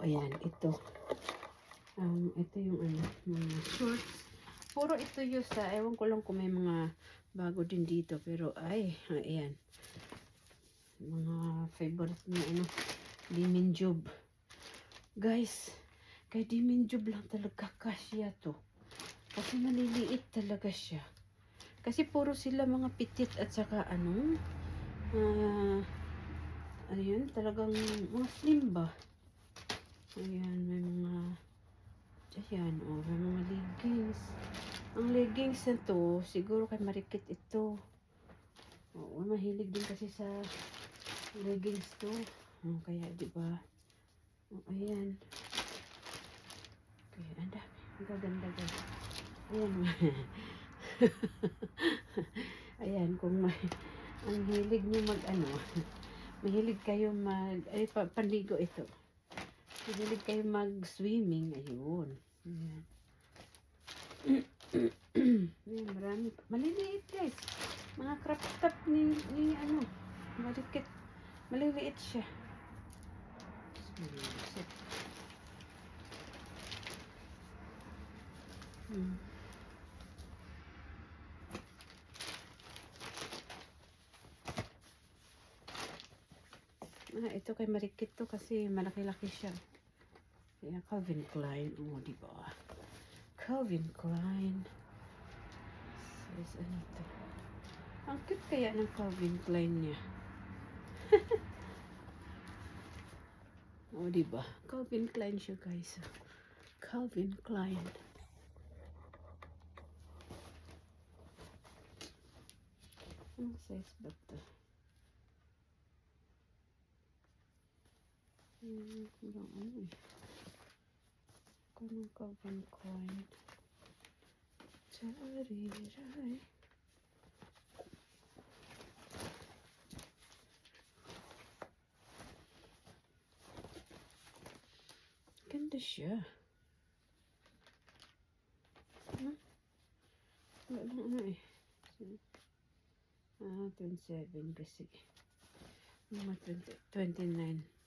Ayan, ito. Ito yung ano, mga shorts. Puro ito yung sa, ewan ko lang kung may mga bago din dito. Pero, ay, ayan. Mga favorite niya, ano, Dimin Job. Guys, kay Dimin Job lang talaga kasya to. Kasi maliliit talaga siya. Kasi puro sila mga pitit at saka ano, ayun, talagang mga slim ba? Ayan, may mga, ayan, oh, may mga leggings. Ang leggings na to, siguro kay marikit ito. Oo, mahilig din kasi sa leggings to. Kaya, di ba? Oh, ayan. Okay, ang dami. Ang gaganda guys. Ayan. Ayan, kung may, ang hilig nyo mag, ano, mahilig kayo mag, ay, panligo ito. Mahilig kayo mag-swimming, ayun. Ayan. Ayan, marami. Maliliit guys. Mga crop top ni ano, marikit. Maliliit siya. Ito kay marikit to kasi malaki-laki siya. Kaya Calvin Klein. Oh, di ba? Calvin Klein. Says ano to? Ang cute kaya ng Calvin Klein niya. Oh, di ba? Calvin Klein siya, guys. Calvin Klein. Anong size ba ito? Parang ano eh. Kanong Calvin Klein. Chariray. Ganda siya. Wala lang ano eh. 27 kasi. Mga 29.